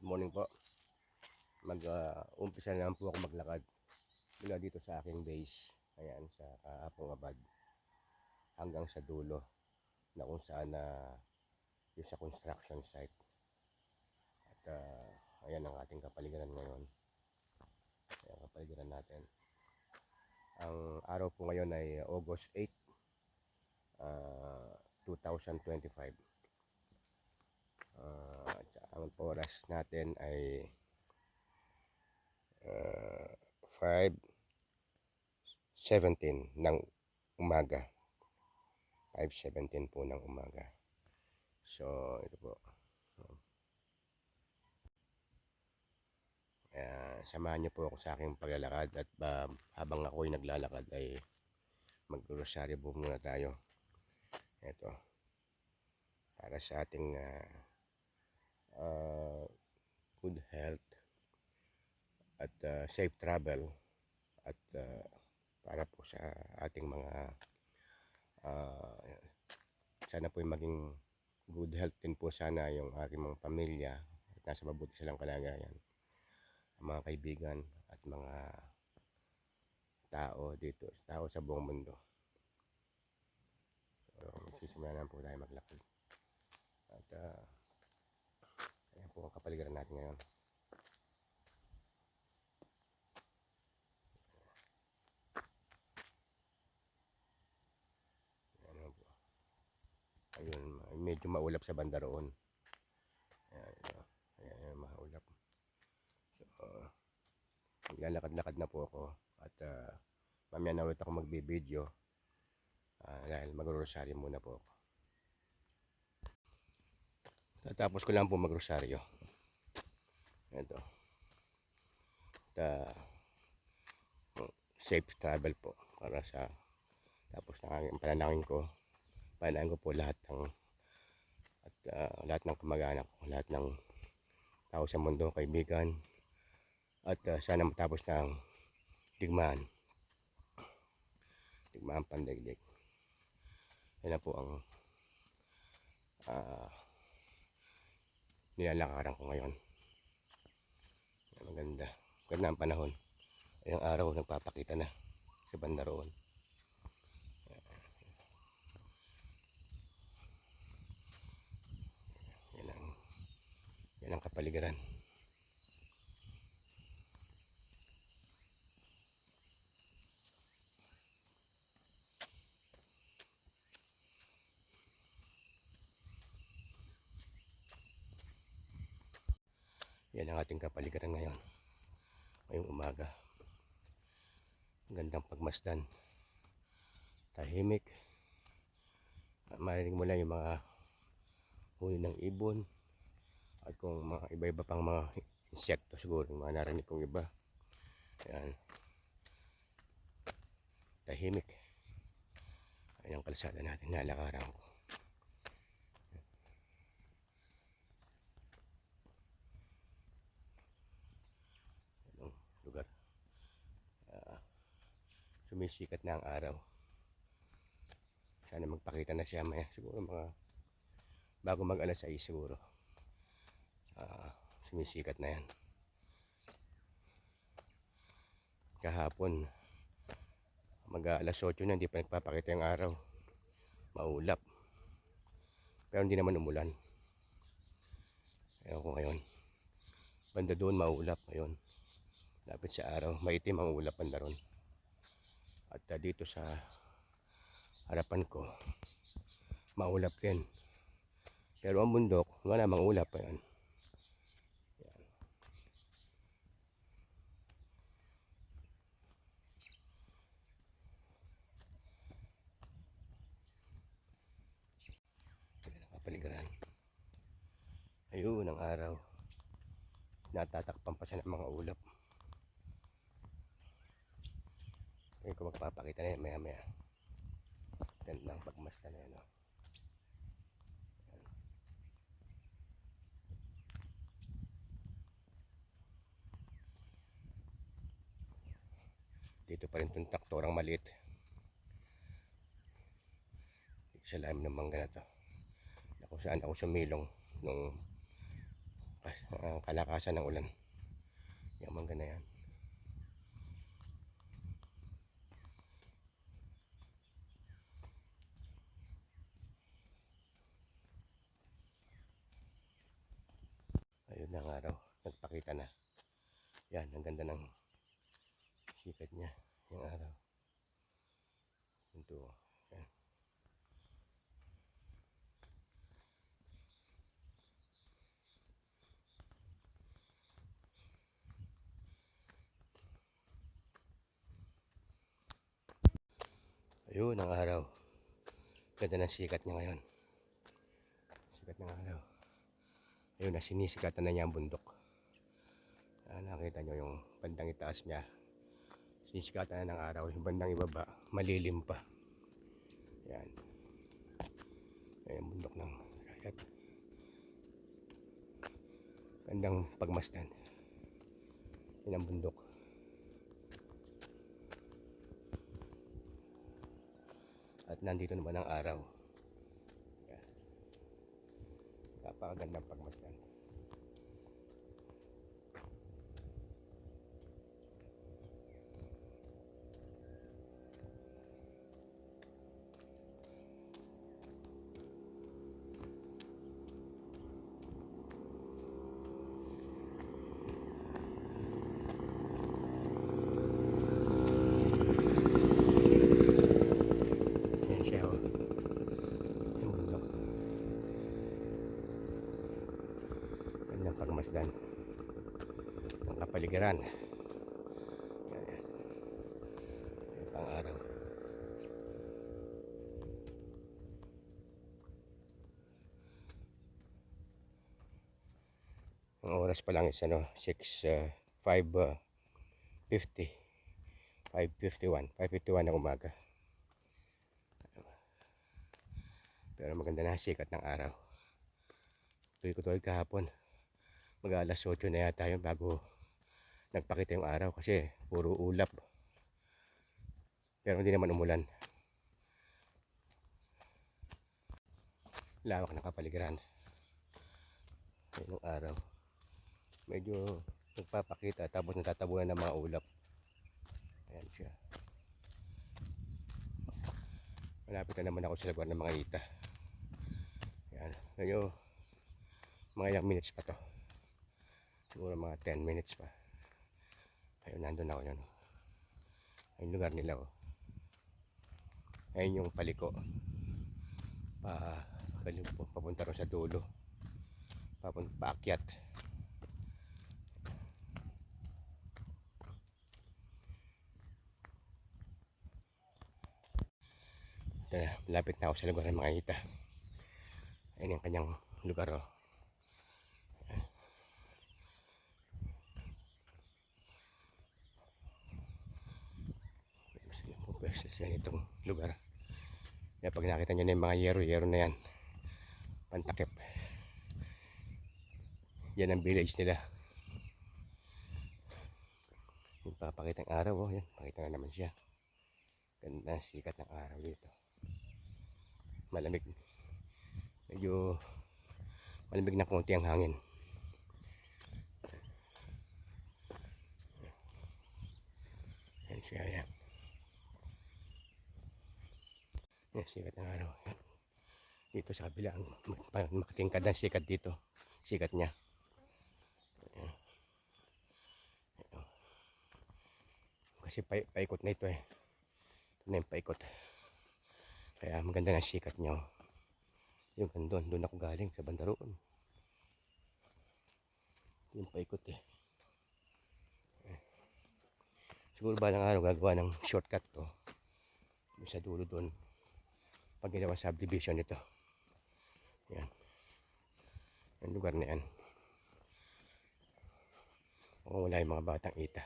Morning po. Umpisa na lang po ako maglakad mula dito sa aking base. Ayan, sa Kaapong Abad hanggang sa dulo na kung saan yung sa construction site. At ayan ang ating kapaligiran ngayon. Ayan ang kapaligiran natin. Ang araw po ngayon ay August 8, 2025. Ang oras natin ay 5:17 ng umaga. 5:17 po ng umaga. So, ito po. Samahan niyo po ako sa aking paglalakad at habang ako'y naglalakad ay mag-rosaryo po muna tayo. Ito. Para sa ating good health at safe travel at para po sa ating mga sana po maging good health din po sana yung aking mga pamilya at nasa mabuti silang kalagayan, mga kaibigan at mga tao dito, tao sa buong mundo. So, magsisimula na po tayo maglakad at ayan po ang kapaligiran natin ngayon. Ayan po. Ayun, medyo maulap sa banda roon. Ayan, maulap. So, maglalakad-lakad na po ako at mamaya na ulit ako magbibideo dahil mag-rosaryo muna po ako. Tatapos ko lang po mag-rosaryo. Ito. Safe travel po para sa tapos ng aking panalangin ko po lahat ng at lahat ng kamag-anak ko, lahat ng tao sa mundo, kaibigan at sana matapos ng digmaan pandaigdig. Yan na po ang nilalakaran ko ngayon. Maganda ang panahon. Ayang araw nagpapakita na sa banda roon. Yan ang kapaligiran. Yan ang ating kapaligiran ngayon. Ngayong umaga. Gandang pagmasdan. Tahimik. Marinig mo lang yung mga huni ng ibon at kung mga iba-iba pang mga insekto siguro yung mga narinig kong iba. Ayan. Tahimik. Ayan ang kalsada natin, nalakaran ko. Anong lugar? Sumisikat na ang araw. Sana magpakita na siya maya. Siguro mga bago mag alas 6 siguro. Sumisikat na yan. Kahapon mag alas 8 na hindi pa nagpapakita yung araw. Maulap. Pero hindi naman umulan. Ewan ko ngayon. Banda doon maulap ngayon. Lapit sa araw. Maitim ang ulap banda ron. At dito sa harapan ko maulap din. Pero ang bundok wala namang ulap pa yan. Kapaligiran. Ayun ang araw. Natatakpan pa siya ng mga ulap. Ngayon ko magpapakita na yan maya maya. Ganda ang pagmasdan na yan. No? Dito pa rin itong traktorang maliit. Dito sa lalim ng mangga na to. Kung saan ako sumilong nung ng kalakasan ng ulan. Yung mangga na yan. Ayun na ang araw, nagpakita na. Yan, ang ganda ng sikat niya, yung araw. Ito, yan. Ayun ang araw. Ganda ng sikat niya ngayon. Sikat ng araw. Ayun na, sinisikatan na niya ang bundok. Nakita nyo yung bandang itaas niya. Sinisikatan na ng araw. Yung bandang ibaba, malilim pa. Yan. Ayan ang bundok ng Rayat. Gandang pagmasdan. Yan ang bundok. At nandito naman ang araw. Yan. Napakagandang pagmasdan. Yan siya, oh. Yung bundok. Gandang pagmasdan. Ang kapaligiran. Yan. Yan pang araw. Ang oras pa lang is 5:51 ng umaga. Pero maganda na sikat ng araw. Tuloy ko tulad kahapon. Mag-alas 8 na yata yun bago nagpakita yung araw kasi puro ulap. Pero hindi naman umulan. Lawak ng kapaligiran. Ayun yung araw. Medyo nagpapakita tapos natatabunan ng mga ulap. Ayan siya. Malapit na naman ako sa lugar ng mga ita. Ayan. Medyo mga ilang minutes pa to. Siguro mga 10 minutes pa. Ayun, nandun ako yun. Ayun lugar nila, oh. Ayun yung paliko. Papunta rin sa dulo. Paakyat. Lapit na ako sa lugar ng mga ita. Ayun yung kanyang lugar, oh. Pwestas yan itong lugar. Kaya pag nakita nyo na yung mga yero na yan, pantakip. Yan ang village nila. Yung papakita ng araw, oh. Yan, pakita na naman siya. Ganda sikat ng araw dito. Malamig. Medyo malamig na konti ang hangin. Yan siya, yan. Yan, sikat ng araw. Yan. Dito sa kabila, makatingkad ng sikat dito. Sikat niya. Yan. Yan. Kasi paikot na ito, eh. Ito na yung paikot. Kaya maganda na sikat niya, oh. Yung doon ako galing sa banda roon. Yung paikot, eh. Siguro balang araw gagawa ng shortcut to. Yung sa dulo doon. Pag ginawa subdivision nito. Yan. Yung lugar na yan. O wala yung mga batang ita.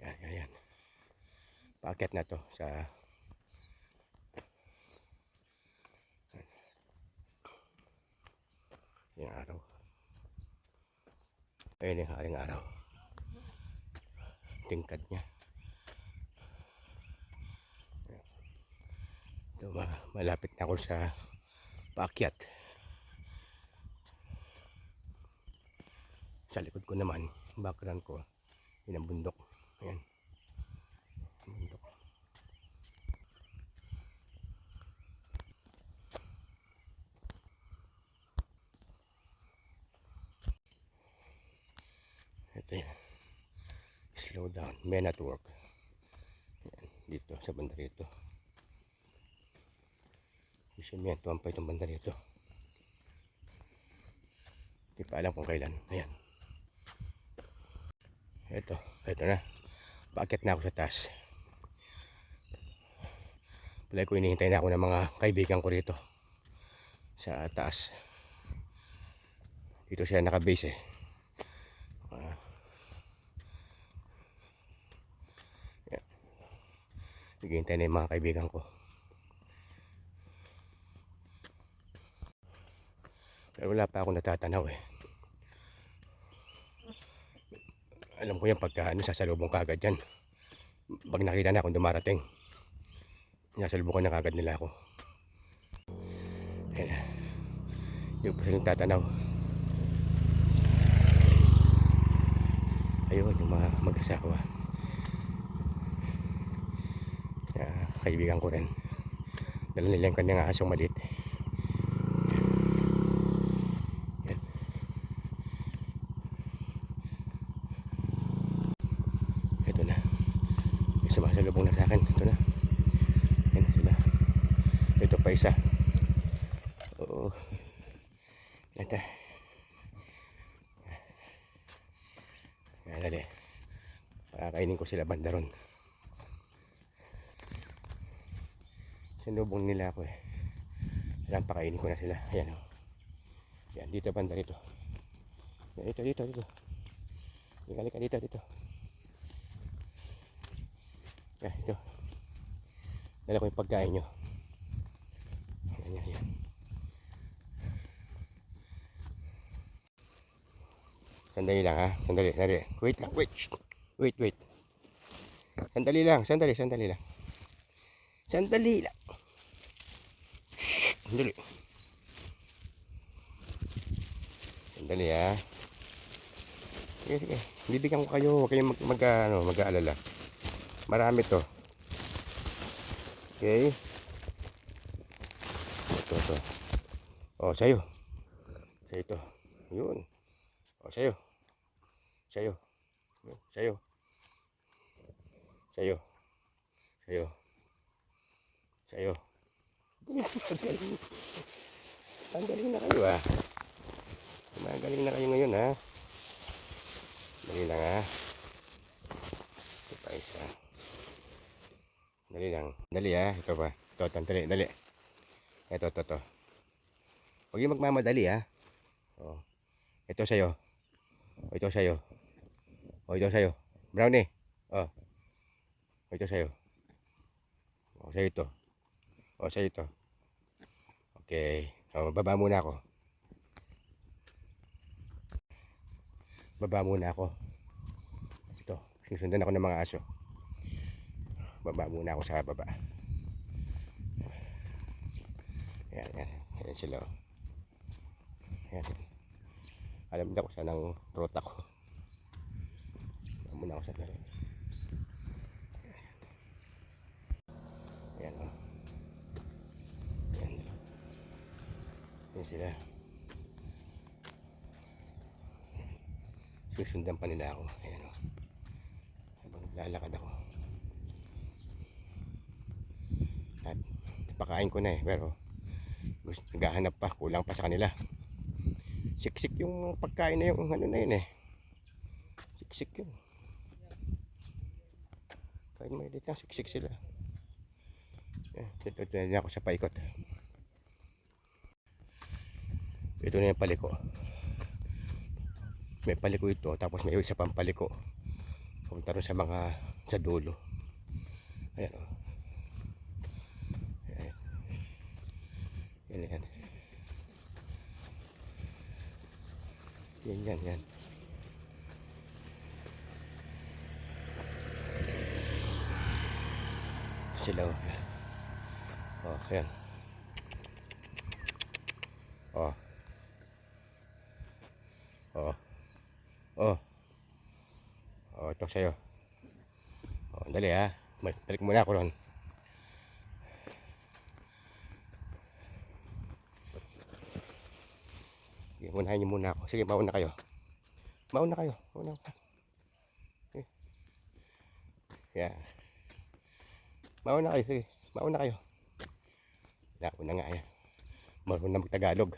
Yan, yan, yan. Paakyat na to sa yung araw. Ayun yung haring araw. Tingkad niya. Ito, malapit na ako sa paakyat. Sa likod ko naman, background ko, yun ang bundok. Ayan, bundok. Ito yan. Slow down. Men at work. Ayan, dito sa banda rito. Sisimento ang pa itong banda rito. Hindi pa alam kung kailan. Ayan. Ito na. Paakyat na ako sa taas. Palagi ko hinihintay na ako ng mga kaibigan ko rito. Sa taas. Dito siya nakabase eh. Naghihintay na yung mga kaibigan ko. Pero wala pa akong natatanaw eh. Alam ko yan pagka sasalubong ka agad yan. Pag nakita na akong dumarating, nasalubong na kagad nila ako. Ayan. Yung pa silang tatanaw. Ayun, yung mga mag-asawa. Kaibigan ko rin. Dala nila yung kanyang asong maliit. Yan. Ito na. May sumasalubong na sa akin. Ito na. Yan sila. Ito pa isa. Oo. Ito. Yan, dali. Pakakainin ko sila banda ron. Sinubong nila ako eh. Alam, pakainin ko na sila. Ayan o. Yan, dito banda rito. Yan, dito. Halika dito. Yan, ito. Dala ko yung pagkain nyo. Yan. Sandali lang ha. Sandali. Wait lang. Wait. Sandali lang. Sandali lang. Sandali ha. Sige. Bibigyan ko kayo. Huwag kayong mag-aalala. Marami to. Okay. Ito. Oh, sa'yo. Ito. Yun. Oh, sa'yo. Magaling na kayo ah. Magaling na kayo ngayon ha. Dali lang ha. Ito pa isa. Dali lang. Dali ha. Ito pa. Dali. Ito. Huwag yung magmamadali ha. Oh. Ito sa'yo. Ito sa'yo. Brownie. Oh. Ito sa'yo. Oh, sa'yo ito. Okay. Oh, baba muna ako. Ito. Susundan ako ng mga aso. Baba muna ako sa baba. Ayan sila. Ayan. Alam nila kung saan ang trot ako. Baba muna ako sa laro. Ayan o. Ayan sila. Susundan pa nila ako. Ayan o. Habang lalakad ako. At napakain ko na eh. Pero naghahanap pa. Kulang pa sa kanila. Siksik yung pagkain na yung ano na yun eh. Siksik yun. Kahit maliit lang, siksik sila. Ito na ako sa paikot. Ito na yung paliko. May paliko ito, tapos may isa pang paliko. Punta rin sa dulo. Ayan o. Yan. Yan. Sila o. Oh, ayan. Oh. Oh, oh, ito sa'yo. Oh, dali ha. Balik muna ako ron. Sige, unahin niyo muna ako. Sige, mauna kayo. Mauna kayo. Mauna. Sige. Yeah. Mauna kayo. Sige, mauna kayo. Nauna nga yan. Marunong na mag-Tagalog.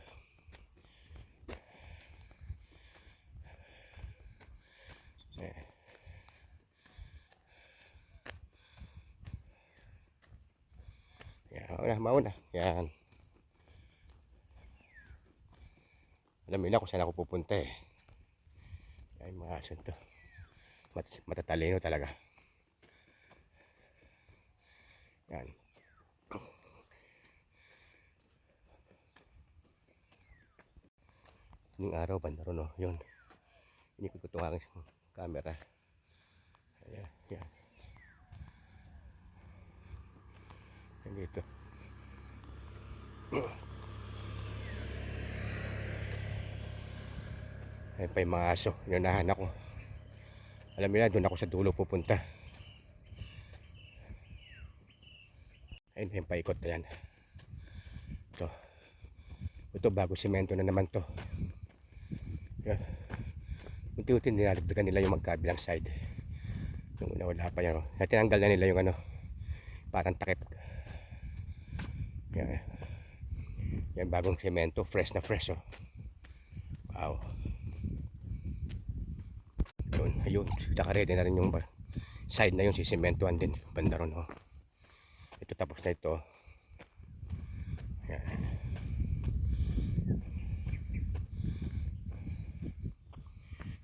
Yan, mauna. Yan. Alam nila kung saan ako pupunta eh. Yan mga aso to. Matatalino talaga. Yan. Yung araw, banda ron, oh. Yun. Inikot ko itong aking camera. Ayan, yan. Yan dito. Ayan pa yung mga aso. Inunahan ako. Alam nila, doon ako sa dulo pupunta. Ayun, yung paikot na yan. Ito, bago semento na naman to. Yan. Unti-unti nilalagdagan nila yung magkabilang side. Yung una wala pa yan. Oh. Tinanggal na nila yung ano, parang takip. Yan. Yan bagong semento, fresh na fresh. Oh. Wow. Yun, ayun. Naka-ready na rin yung side na yun, sisimentoan din. Banda ron. Oh. Ito tapos na ito. Yan.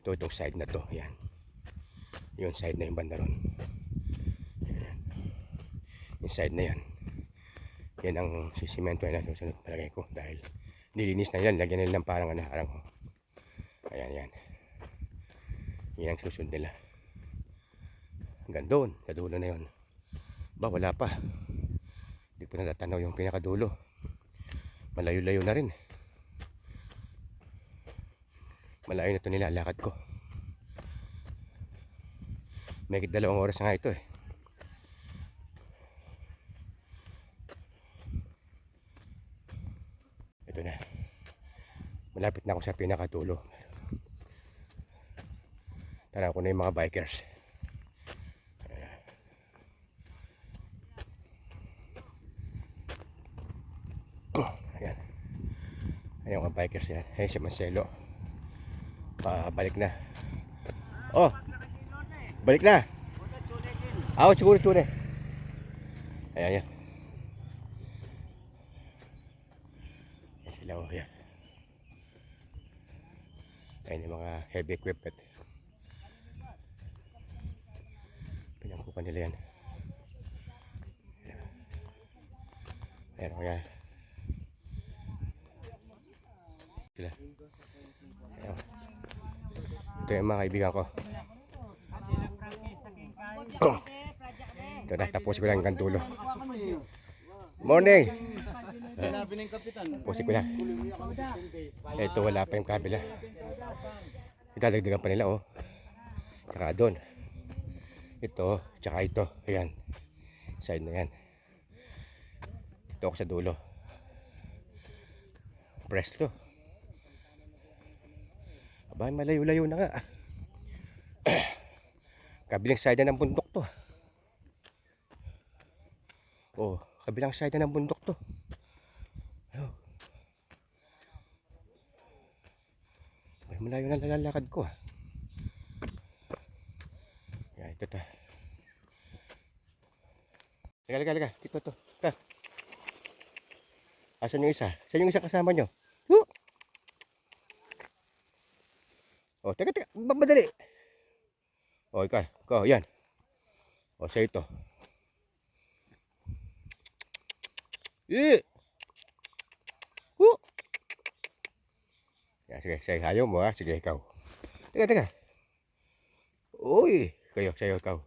Itong side na to, yan. Yung side na yung banda ron. Yan. Yung side na yan. Yan ang sisimento na susunod palagay ko dahil nilinis na yan. Lagyan nila ng parang harang. Ayan, yan. Yan ang susunod nila. Hanggang doon, sa dulo na yun. Ba, wala pa. Hindi po natatanaw yung pinakadulo. Malayo-layo na rin. Malayo na ito nilalakad ko. May 2 oras nga ito eh. Ito na. Malapit na ako sa pinakadulo. Tara ko na yung mga bikers. Ayan. Ayan mga bikers yan. Ayan si Marcelo. Balik na. Oh, balik na. Ah, siguro tsure. Ayan, ayan. Ayan sila, oh, ayan. Ayan yung mga heavy equipment. Pinangkukan nila yan. Ayan, ayan. Sila. Ayan. Ito yung mga kaibigan ko. Ito na, tapos ko lang ang dulo. Morning! Sinabi ng kapitan. Tapusin ko na. Ito wala pa yung kabila. Idadagdagan pa nila, oh. Saka doon. Ito, tsaka ito. Ayan. Side na yan. Ito ako sa dulo. Presto. Aba, malayo-layo na nga. Kabilang side na ng bundok to. Oh, kabilang side na ng bundok to. Oh. Ay, malayo na lalakad ko. Yan, ito ta. Liga. Dito to. Ta. Asan yung isa? Saan yung isa kasama nyo? Oh, teka. Madali. Oh, ikaw, yan. Oh, sa ito. Yan, sige, ayaw mo ha. Sige, ikaw. Teka. Uy, sa'yo, ikaw.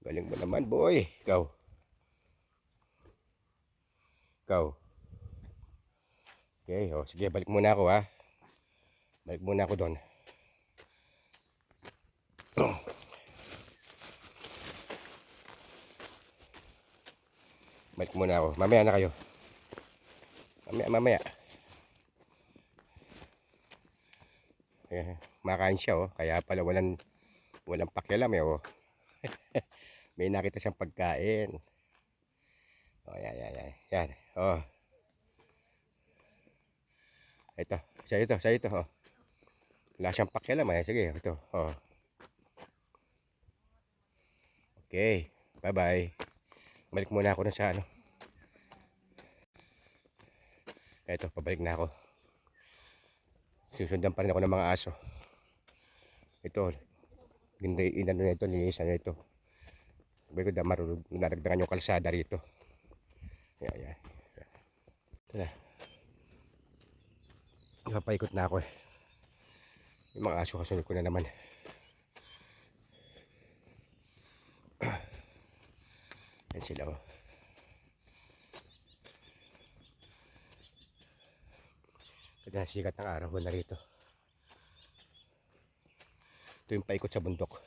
Galing mo naman, boy. Ikaw. Okay, oh, sige, balik muna ako ha. Balik muna ako doon. Balik muna ako. Mamaya na kayo. Mamaya. Makain siya oh. Kaya pala walang pakialam eh oh. May nakita siyang pagkain. Oh, yan. Oh. Ito. Sa ito oh. Wala siyang pakialam eh. Sige, ito. Oh. Okay. Bye-bye. Balik muna ako sa ano. Ito, pabalik na ako. Susundan pa rin ako ng mga aso. Ito, inano na ito, linisan na ito. Sabi ko, nadagdagan yung kalsada rito. Yan. Ito na. Ipapaikot na ako eh. Yung mga aso kasunod ko na naman. Yan sila oh. Ito na sikat ng araw na rito. Ito yung paikot sa bundok.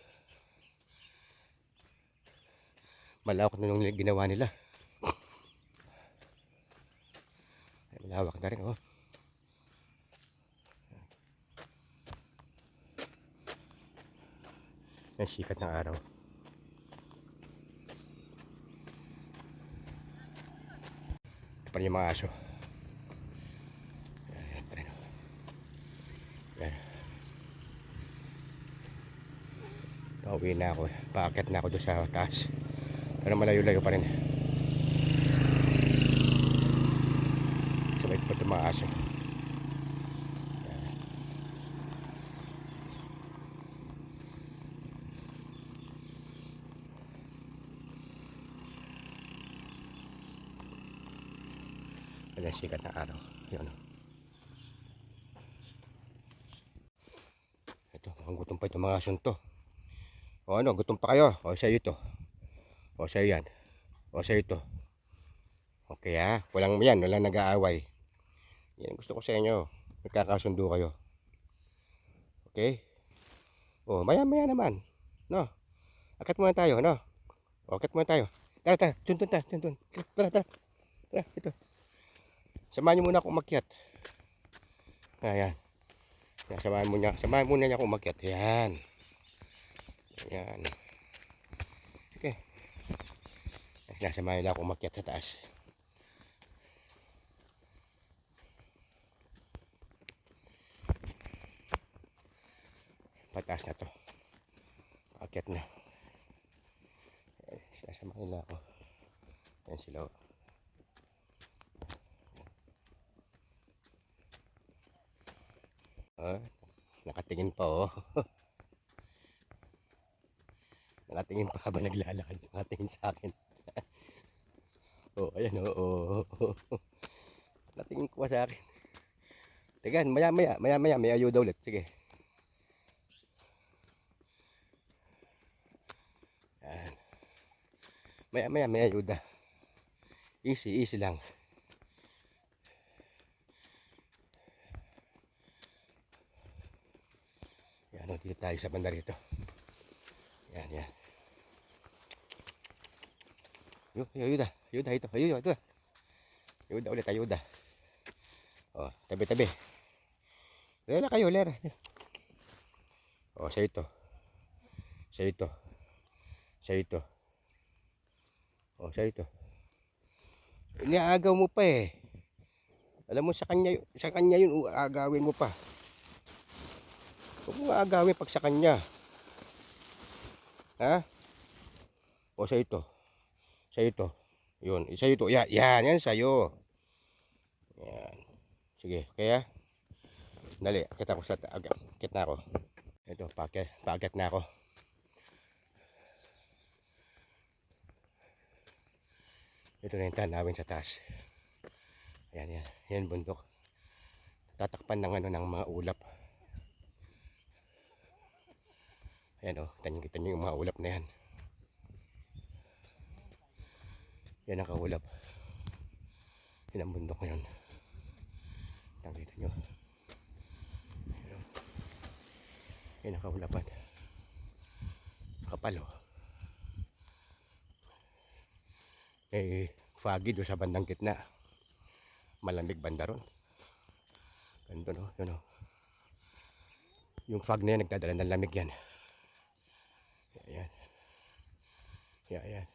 Malawak na nung ginawa nila. Malawak na rin oh. Yan sikat ng araw. Ito pa rin yung mga aso. Yan pa rin oh. Yan. Pauwi na ako. Paakyat na ako doon sa taas. Pero malayo-layo pa rin. Sabay pa itong mga aso. Ayan sikat ng araw. Yun o. Ito, ang gutom pa itong mga asunto. O ano, gutom pa kayo? O sa'yo ito. O sa'yo yan. O sa'yo ito. Okay ha, walang nag-aaway. Yan gusto ko sa inyo. Nagkakasundo kayo. Okay? O, maya naman. No? Akat muna tayo, no? O, akat muna tayo. Tara. Tuntun. Tara. Ito. Samahan niyo muna ako umakyat. Ayan. Samahan muna niya ako umakyat. Yan. Okay. Sinasamahan nila ako umakyat sa taas. Pataas na to. Akyat na. Sinasamahan nila ako. Yan sila. Nakatingin pa oh. Nakatingin pa habang naglalakad. Nakatingin sa akin. Oh, ayan oh. Nakatingin ko pa sa akin. Tegan, maya may ayuda ulit. Sige. Yan. Maya may ayuda. Easy lang. Yan, dito tayo sa banda rito. Yan. Ayuda ito. Ayuda ulit. Oh, tabi. Lera kayo. Oh, sa ito. Oh, sa ito. Iniaagaw mo pa eh. Alam mo sa kanya yun, aagawin mo pa. Huwag mo aagawin pag sa kanya. Ha? O sa ito. Yun, sa ito. Yan sa'yo. Yan. Sige, kaya dali, akit na ako. Ito, paakyat na ako. Ito na yung tanawin sa taas. Yan bundok. Tatakpan ng mga ulap. Ayan o, kita nyo yung mga ulap na yan. Yan ang kaulap. Yan ang bundok ngayon. Kita nyo. Yan ang kaulapan. kapal oh. Eh, foggy doon sa bandang gitna. Malamig banda ron. Ganito no, yun oh. Yung fog na yan, nagdadala ng lamig yan. Ayan. Ayan.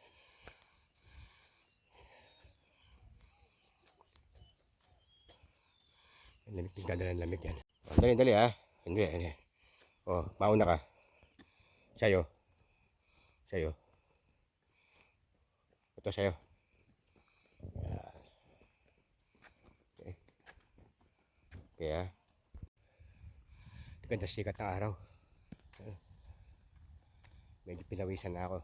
Lamig, nagdadala ng lamig yan. Oh, dali ah. Hindi. Oh, mauna ka. Sa'yo. Ito sa'yo. Ayan. Okay. Okay ah. Ganda sikat ng araw. Medyo pinawisan na ako.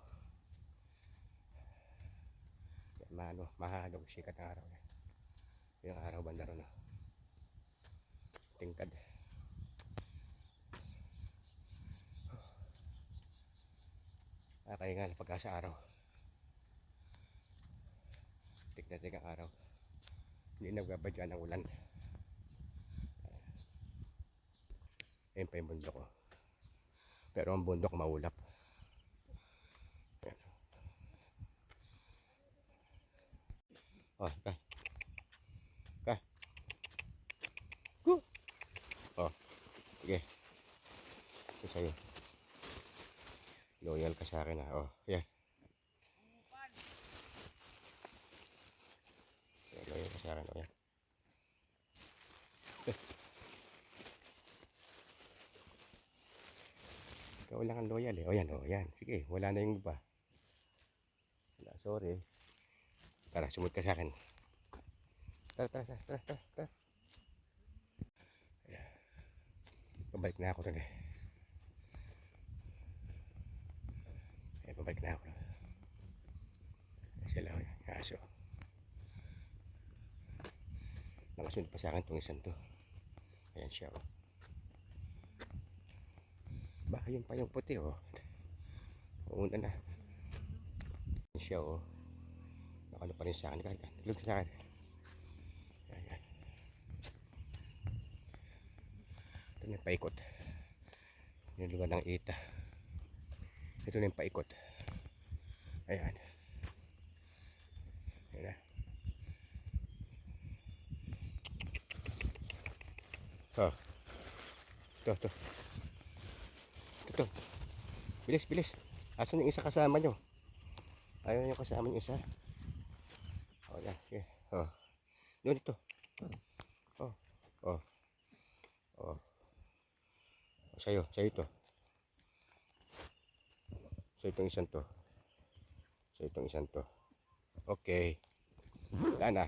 Mahalo sikat ng araw. Yung araw banda ron. Tingkad. Kaya nga pagka sa araw. Tignan ang araw. Hindi nagbabadya ng ulan. Ayun pa yung bundok ko. Pero ang bundok maulap. Ayan. Oh, ka. Oh, sige. Ito sa'yo. Loyal ka sa akin ah. Oh, yeah. Loyal ka sa akin. Oh, yeah. Ikaw lang ang loyal eh. O yan, o yan. Sige, wala na yung iba. Wala, sorry. Tara, sumunod ka sa akin. Tara. Pabalik na ako rin eh. Pabalik na ako. Sila o yan, aso. Nakasunod pa sa akin itong isang to. Ayan siya o. Baka yun pa yung puti oh. Una na. Siya oh. Nakalo pa rin sa akin. Naglog sa akin. Ayan. Ito na yung paikot. Yung lugar ng ita. Ito na yung paikot. Ayan. Ayan na. Oh. Ito. Bilis. Asan yung isa kasama nyo? Ayaw yung kasama yung isa. O yan. Okay. Oh. Doon ito. Oh. Sa'yo ito. Sa itong isang to. Okay. Wala na.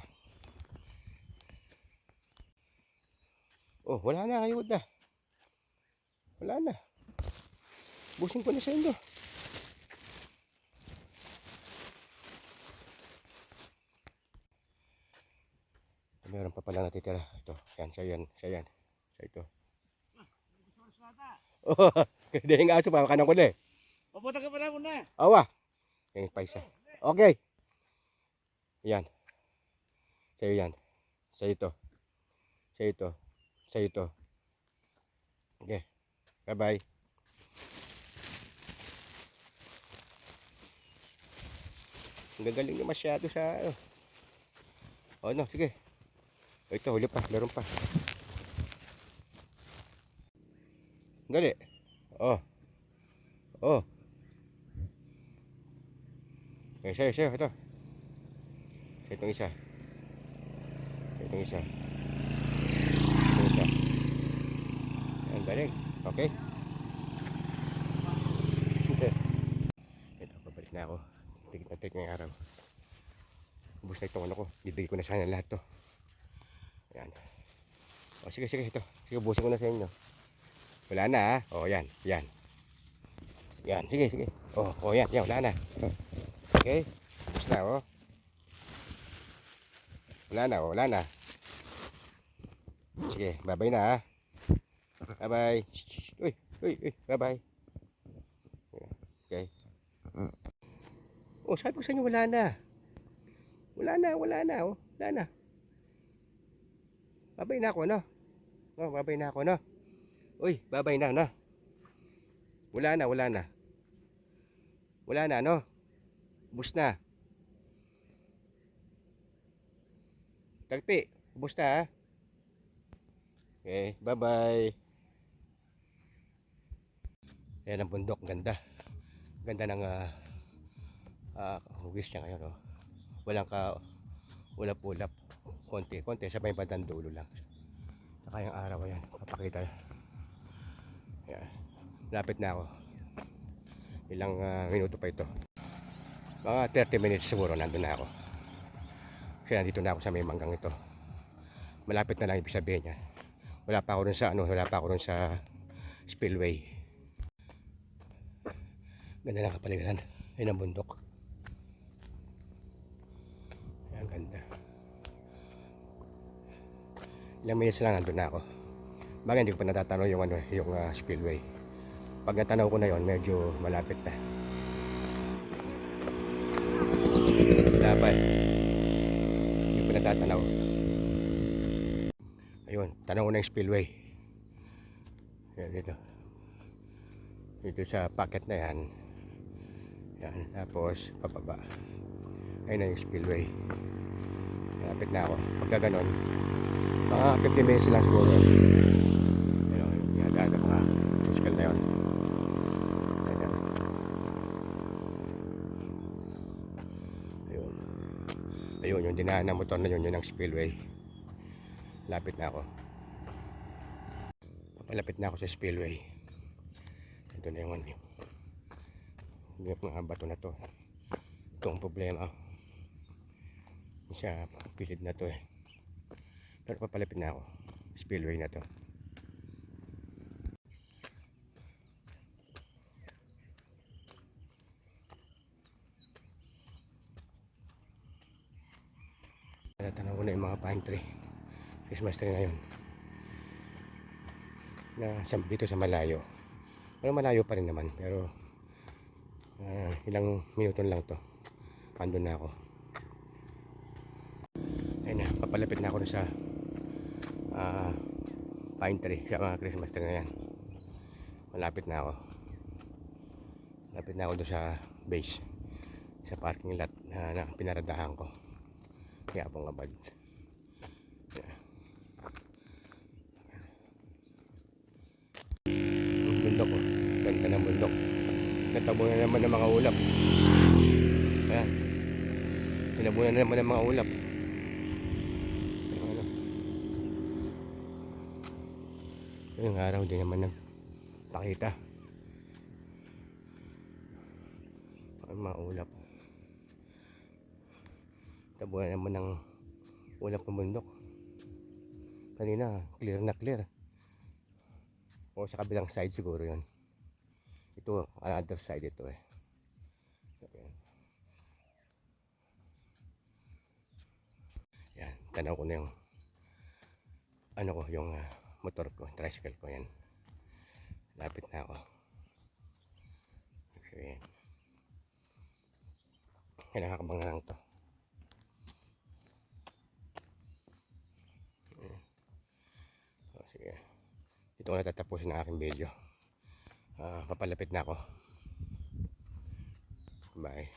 Oh, wala na. Ayun na. Wala na. Busin ko na sa inyo. Meron pa pala natitira. Ito. Yan. Sa ito. Oh, hindi yung aso. Makakanang ko na eh. Papunta ka pa na muna. Awa. Yung paisa. Okay. Yan. Sa'yo yan. Sa ito. Okay. Bye-bye. Ang gagaling niya masyado sa ano. O no, sige. O ito, huli pa. Meron pa. Dali. Oh. Okay, sa'yo. Ito. Sa itong isa. Ang galing. Okay. Ito, babalik na ako. Tigit ngayong araw. Ubus na itong ano ko. Bibigay ko na sana lahat to. Ayan. O sige ito. Sige, ubusin ko na sa inyo. Wala na ha. O yan. Yan. Sige. O yan. Wala na. Okay. Ubus na o. Wala na. Sige, bye-bye na ha. Bye-bye. Uy. Bye-bye. Okay. Oh, sabi ko sa inyo wala na. Wala na. Oh, wala na. Babay na ako, no? Babay na ako, no? Uy, babay na, no? Wala na. Wala na, ano? Ubus na. Tagpi, ubus na, ha? Okay, bye-bye. Ayan ang bundok, ganda. Ganda ng hugis niya ngayon, oh. Walang ulap-ulap. Konti sa may bandang dulo lang. Saka yung araw, ayan, papakita. Ayan. Lapit na ako. Ilang minuto pa ito. Mga 30 minutes siguro nandun na ako. Kasi nandito na ako sa may manggang ito. Malapit na lang ibig sabihin niya. Wala pa ako dun sa spillway. Ganda ng kapaligiran. Ayun ang bundok. Ayan, ganda. Ilang minutes lang nandun na ako. Bagay hindi ko pa natatanaw yung spillway. Pag natanaw ko na yon, medyo malapit na. Dapat hindi ko pa natatanaw. Ayun, tanaw ko na yung spillway. Ayan, dito sa packet na yan. Yan, tapos pababa. Ayun na yung spillway. Malapit na ako. Pagka ganon, mga 50 minutes lang siguro. Ayun, ginadaan ng mga physical na yun. Ayan. Ayun. Ayun, yung dinaan ng motor na yun ang spillway. Lapit na ako. Papalapit na ako sa spillway. Ito na yung mga bato na to. Ito ang problema. Sa pilid na to eh. Pero papalapit na ako. Spillway na to. Natanaw ko na yung mga pine tree. Christmas tree na yun. Dito sa malayo. Pero malayo pa rin naman. Pero ilang minuto lang to. Andun na ako. Ayun na, papalapit na ako sa pine tree, sa mga Christmas tree na yan. Malapit na ako. Malapit na ako doon sa base, sa parking lot na pinaradahan ko. Kaya pong abad. Bundok, oh. Ganda ng bundok. Natabunan naman ng mga ulap. Ayan. Tinabunan naman ng mga ulap. Yung araw din naman nagpakita. Ang mga ulap. Tabunan naman ng ulap ng bundok. Kanina clear na clear. O sa kabilang side siguro yun. Ito another side ito eh. Yan, tanaw ko na yung yung motor ko, tricycle ko yan. Lapit na ako. So yan. Kinakabang na lang to. So, sige. Dito ko natatapusin ang aking video. Papalapit na ako. Bye.